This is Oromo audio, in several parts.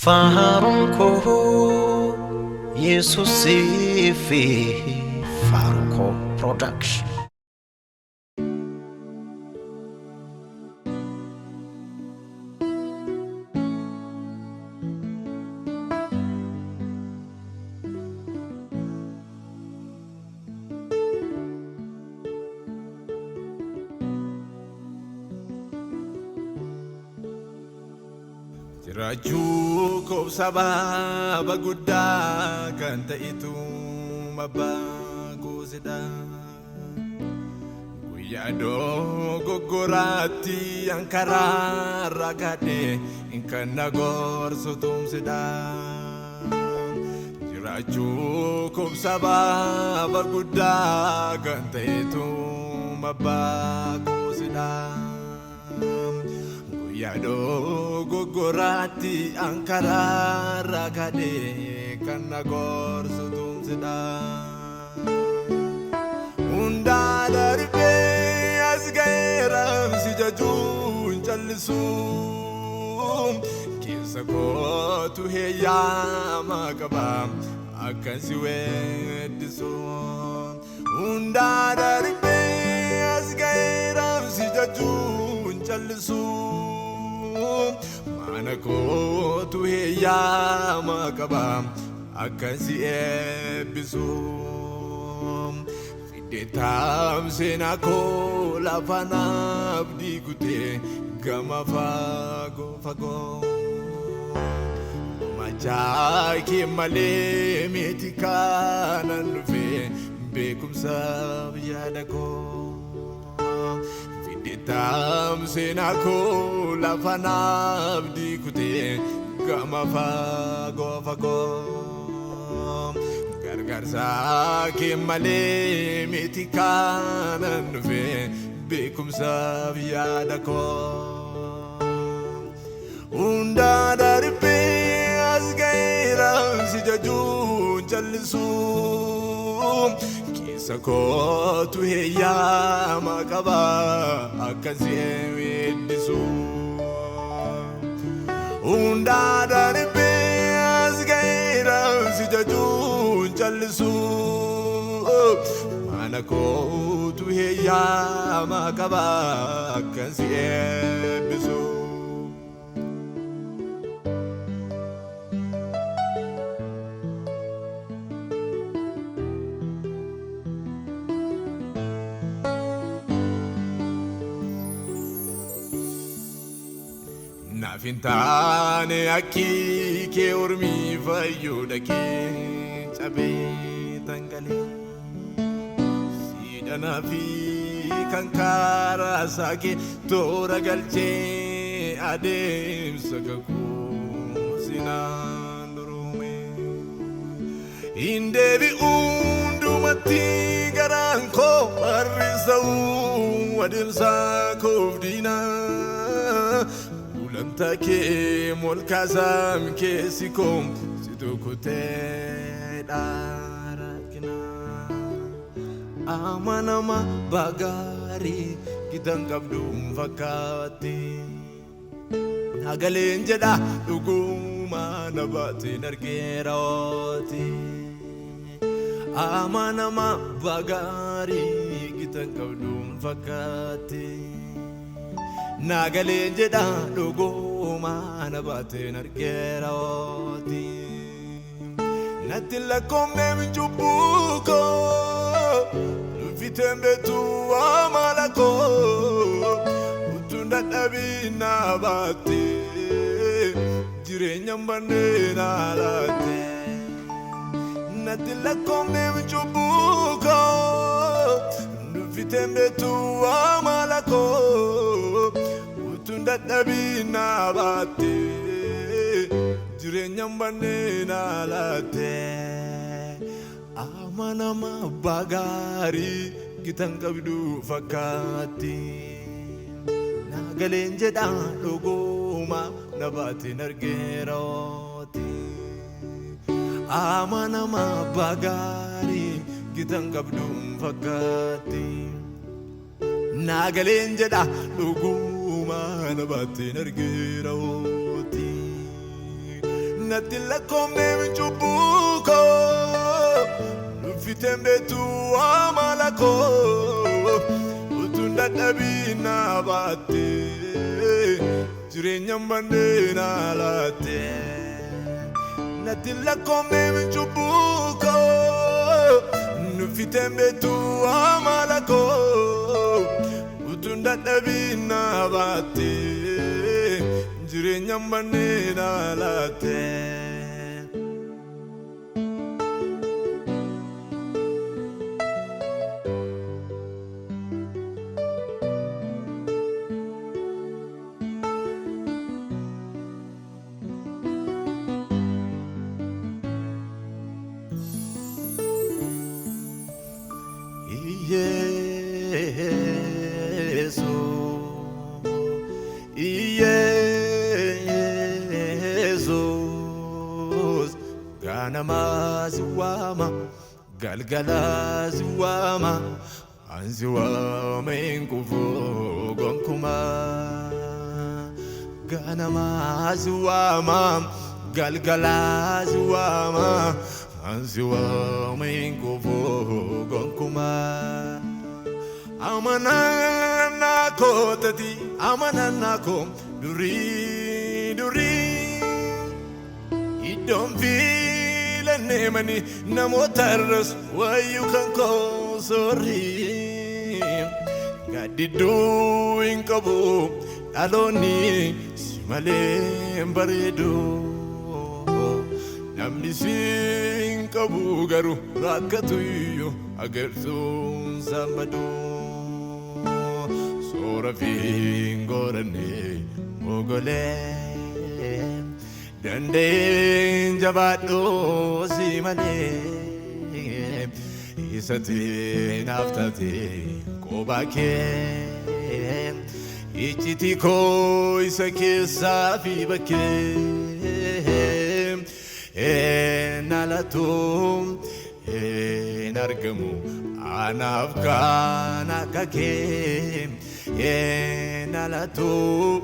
Faharuko Jesus fi Faruko Production. Jirachuu koobsabaa baguddaa kan ta'itu mabaagosedha. Guyyaa dogoggoraatti ankaraa rakkadhe kan na gorsu tumsedha. Jirachuu koobsabaa baguddaa kan ta'itu mabaagosedha. Yado gogorati ankara rakade kana gorsu tumsida unda darbe asgaira sijajun challisu kisa ko tu heya makaba akansi wedisu unda darbe asgaira sijajun challisu manako tu heya makaba akansi ebisu fidetam senako lafana abdi gute gama fago majaki male metikana nufe bekum sab yadako Tam senako lafana abdi kute gama fago gargar sake male metikana nufe bekum savyadako unda darbe asgaira sijajun challisu Sako tu heya makaba akansi wedisu unda darbe asgaira sijajun challisu manako tu heya makaba akansi ebisu Nafintane aki ke ormi vayu dake chabe tangale sida nafi kankara sake tora galche adem sagaku sinandurume indevi undumati garanko arrisau adem sakovdina Take molkazam kesikom sidukute darakina amanama bagari kidan kabdum fakati nagalen jeda duguma nabati nargeroti amanama bagari kidan kabdum fakati Nagale jeda dogo mana bate nargeroti Natilla come mchubuko Vitembe tu amalako Utunda tabina bate Jirenya mbane nalate Natilla come mchubuko Vitembe tu amalako Tunda tabina bate jirenya mbane nalate amanama bagari gitangabidu fakati nagalen jeda dogoma nabate nargeroti amanama bagari gitangabidu fakati nagalen jeda dogoma nabate nargeroti natilla come chubuko nufitembe tu amalako utunda dabina bate jirenya mandena late natilla come chubuko nufitembe tu amalako utunda dabina bate jirenya mandena late Jesus, ganama ziwama, galgala ziwama, anziwama inkufu gonkuma. Ganama ziwama, galgala ziwama, anziwama inkufu gonkuma. Amanana kotati, amanana kom duri. Don't feel a name any no more terrors why you can call sorry. God did doing kabo aloni simale baredo namni sing kabu garu rakatuyo agerso sambado sora fingorane mogole Dande jabado simane isati naftati kobake ichiti ko isake safi bake enalatum enargamu anafgana kake enalatum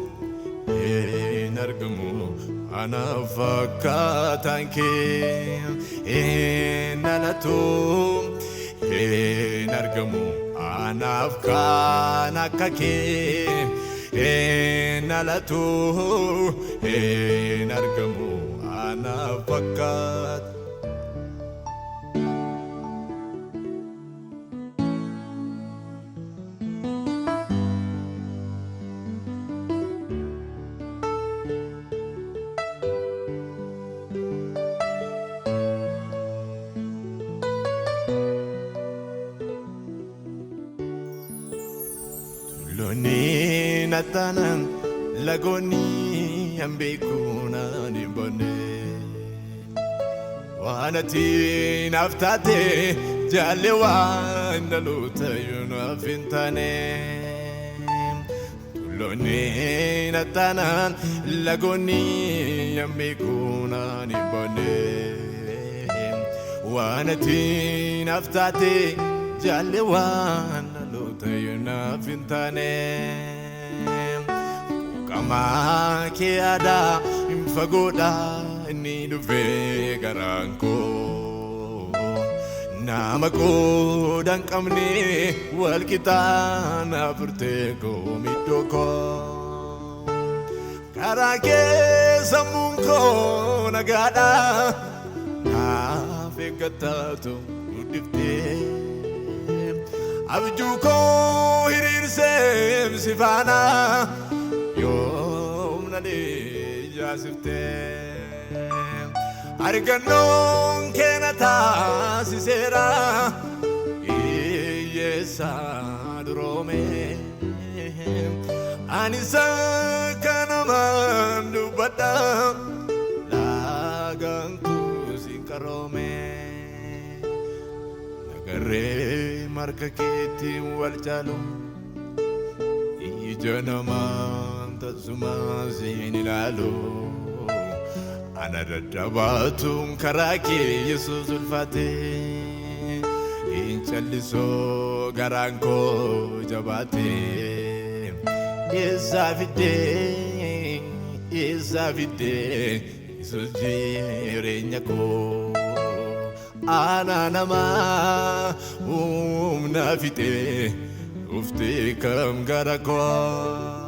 enargamu ana fakatanke enalato enargamu ana fkanakake enalato enargamu ana fakat Loni natanan lagoni ambekuna nimbone wanati naftate jalewa ndaluta yuna fintane Loni natanan lagoni ambekuna nimbone wanati naftate jalewa Tayuna fintane kama kiada imfagoda ni duve garanko namako dan kamne wal kitana furtego mitoko karake samunko nagada afekatato udifte Abjuko hirirse sifana yom nade jasifte arganon kenata sisera yesa drome anisa kanamandu bata laganku sinkarome nagare marka keti walchalum ijanaman tasuma zinilalu ana daddabatum karake yesus ulfate inchalliso garanko jabate izavide Jireenya koo ana nama humna fixee uftee kam gara koo